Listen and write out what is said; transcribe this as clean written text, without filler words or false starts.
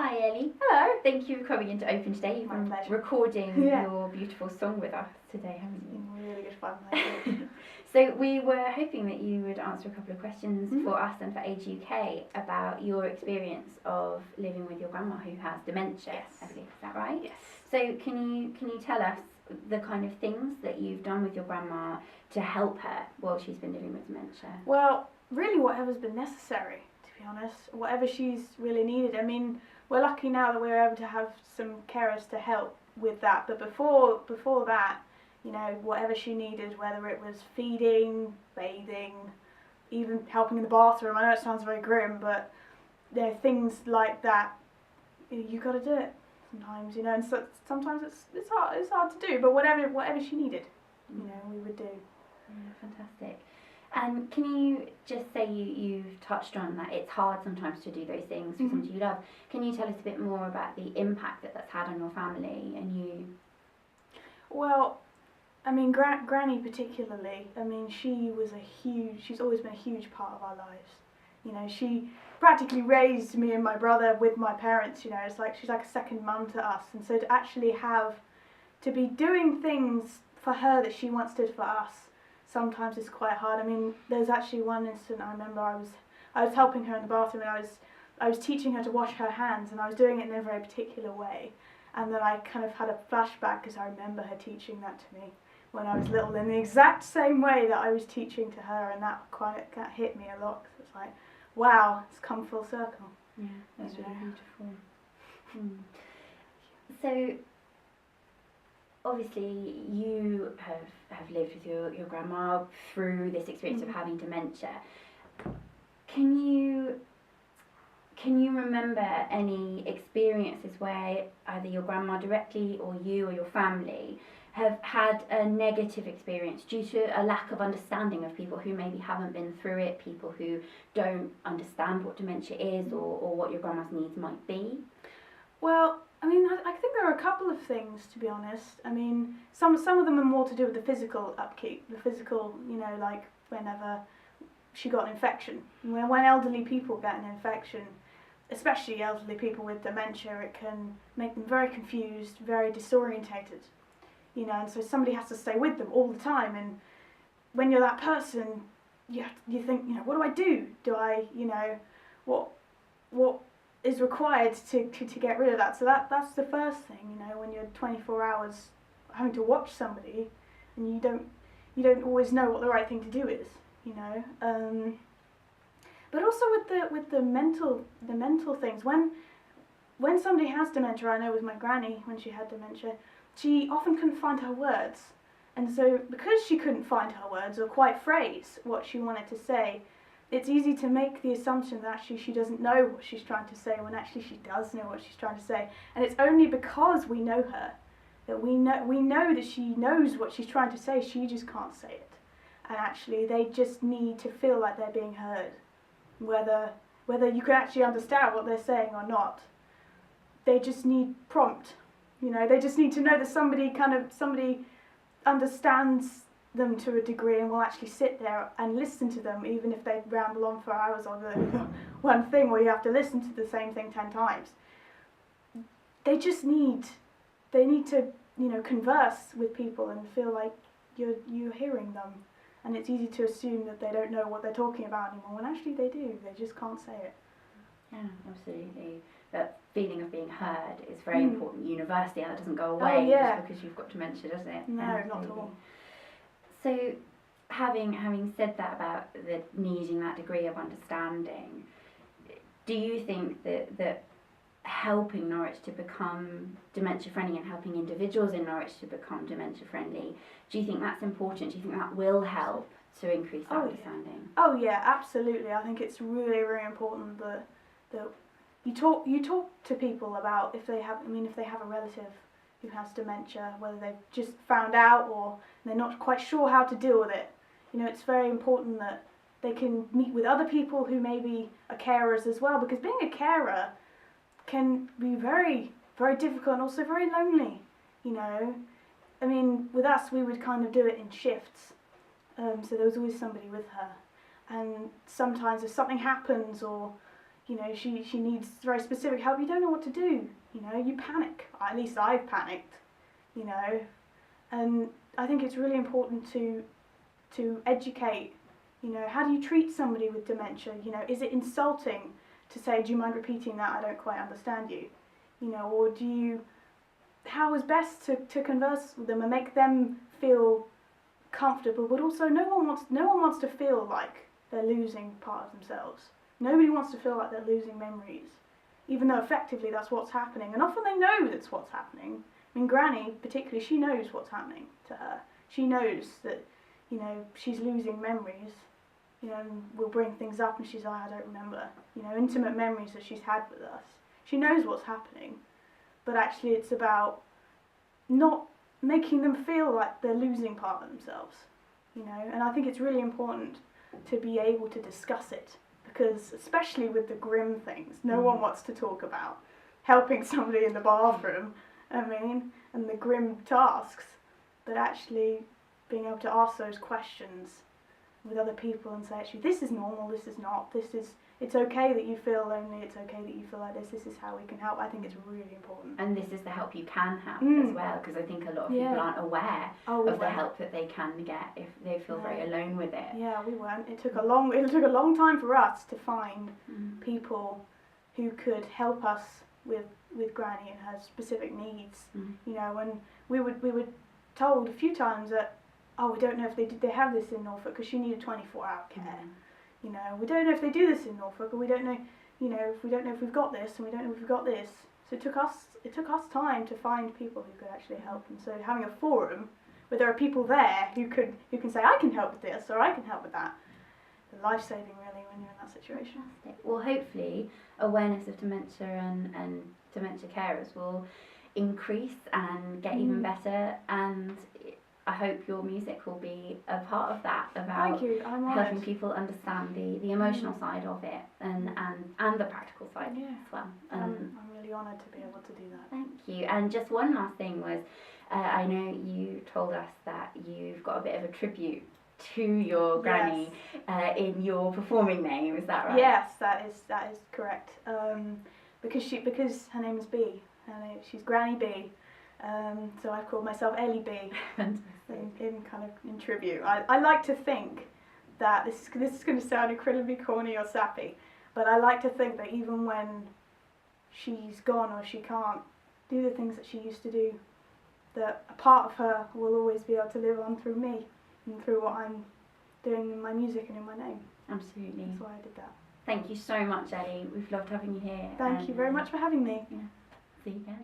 Hi Ellie. Hello. Thank you for coming into Open today. You've been recording your beautiful song with us today, haven't you? Really good fun. Thank you. So we were hoping that you would answer a couple of questions for us and for Age UK about your experience of living with your grandma who has dementia. Yes. Ellie, is that right? Yes. So can you tell us the kind of things that you've done with your grandma to help her while she's been living with dementia? Well, really whatever's been necessary, to be honest. Whatever she's really needed. I mean, we're lucky now that we're able to have some carers to help with that. But before that, you know, whatever she needed, whether it was feeding, bathing, even helping in the bathroom. I know it sounds very grim, but there are things like that. You got to do it sometimes, you know. And so sometimes it's hard to do. But whatever she needed, you know, we would do. Yeah, fantastic. And can you just say you've touched on that it's hard sometimes to do those things for somebody you love. Can you tell us a bit more about the impact that that's had on your family and you? Well, I mean, Granny particularly, I mean, she's always been a huge part of our lives. You know, she practically raised me and my brother with my parents, you know, it's like she's like a second mum to us. And so to actually to be doing things for her that she once did for us, sometimes it's quite hard. I mean, there's actually one incident I remember I was helping her in the bathroom and I was teaching her to wash her hands and I was doing it in a very particular way. And then I kind of had a flashback because I remember her teaching that to me when I was little in the exact same way that I was teaching to her, and that hit me a lot. Cause it's like, wow, it's come full circle. Yeah, that's really beautiful. So, obviously, you have lived with your grandma through this experience of having dementia. Can you remember any experiences where either your grandma directly or you or your family have had a negative experience due to a lack of understanding of people who maybe haven't been through it, people who don't understand what dementia is or what your grandma's needs might be? Well, I mean, I think there are a couple of things, to be honest. I mean, some of them are more to do with the physical upkeep, the physical, you know, like whenever she got an infection. When elderly people get an infection, especially elderly people with dementia, it can make them very confused, very disorientated. You know, and so somebody has to stay with them all the time. And when you're that person, you think, you know, what do I do? Do I, you know, what is required to get rid of that? So that's the first thing, you know, when you're 24 hours having to watch somebody, and you don't always know what the right thing to do is, you know. But also with the mental things. When somebody has dementia, I know with my granny when she had dementia, she often couldn't find her words. And so because she couldn't find her words or quite phrase what she wanted to say, it's easy to make the assumption that actually she doesn't know what she's trying to say when actually she does know what she's trying to say. And it's only because we know her that we know that she knows what she's trying to say, she just can't say it. And actually they just need to feel like they're being heard. Whether you can actually understand what they're saying or not, they just need prompt. You know, they just need to know that somebody understands them to a degree and will actually sit there and listen to them, even if they ramble on for hours on the one thing where you have to listen to the same thing 10 times. They need to, you know, converse with people and feel like you're hearing them. And it's easy to assume that they don't know what they're talking about anymore, when actually they do. They just can't say it. Yeah, absolutely. That feeling of being heard is very important universally, and that doesn't go away just because you've got dementia, does it? No, not at all. So, having said that about needing that degree of understanding, do you think that helping Norwich to become dementia friendly and helping individuals in Norwich to become dementia friendly, do you think that's important? Do you think that will help to increase that understanding? Yeah. Oh yeah, absolutely. I think it's really, really important that you talk to people about if they have a relative who has dementia, whether they've just found out or they're not quite sure how to deal with it. You know, it's very important that they can meet with other people who maybe are carers as well, because being a carer can be very, very difficult and also very lonely, you know. I mean, with us, we would kind of do it in shifts, so there was always somebody with her. And sometimes if something happens or, you know, she needs very specific help, you don't know what to do, you know, you panic. At least I've panicked, you know, and I think it's really important to educate, you know, how do you treat somebody with dementia, you know, is it insulting to say, do you mind repeating that, I don't quite understand you, you know, or how is best to converse with them and make them feel comfortable, but also no one wants to feel like they're losing part of themselves. Nobody wants to feel like they're losing memories, even though effectively that's what's happening, and often they know that's what's happening. I mean, Granny particularly, she knows what's happening to her. She knows that, you know, she's losing memories, you know, and we'll bring things up and she's like, I don't remember, you know, intimate memories that she's had with us. She knows what's happening, but actually it's about not making them feel like they're losing part of themselves, you know, and I think it's really important to be able to discuss it, because especially with the grim things, no one wants to talk about helping somebody in the bathroom, I mean, and the grim tasks, but actually being able to ask those questions with other people and say, actually, this is normal, this is not, it's okay that you feel lonely, it's okay that you feel like this is how we can help. I think it's really important. And this is the help you can have as well, because I think a lot of people aren't aware of the help that they can get if they feel very alone with it. Yeah, we weren't. It took a long time for us to find people who could help us with Granny and her specific needs. You know, when we were told a few times that, oh, we don't know if they have this in Norfolk because she needed 24-hour care. You know, we don't know if they do this in Norfolk, or we don't know, you know, we don't know if we've got this, and we don't know if we've got this. So it took us time to find people who could actually help. And so having a forum where there are people there who can say, I can help with this, or I can help with that, is life-saving really when you're in that situation. Fantastic. Well, hopefully awareness of dementia and dementia carers will increase and get even better, and I hope your music will be a part of that, about helping people understand the emotional side of it and the practical side as well. I'm really honoured to be able to do that. Thank you. And just one last thing was, I know you told us that you've got a bit of a tribute to your granny in your performing name. Is that right? Yes, that is correct. Because her name is Bea, she's Granny Bea. So I've called myself Ellie Bea in tribute. I like to think that this is going to sound incredibly corny or sappy, but I like to think that even when she's gone or she can't do the things that she used to do, that a part of her will always be able to live on through me and through what I'm doing in my music and in my name. Absolutely. That's why I did that. Thank you so much, Ellie. We've loved having you here. Thank you very much for having me. Yeah. See you again.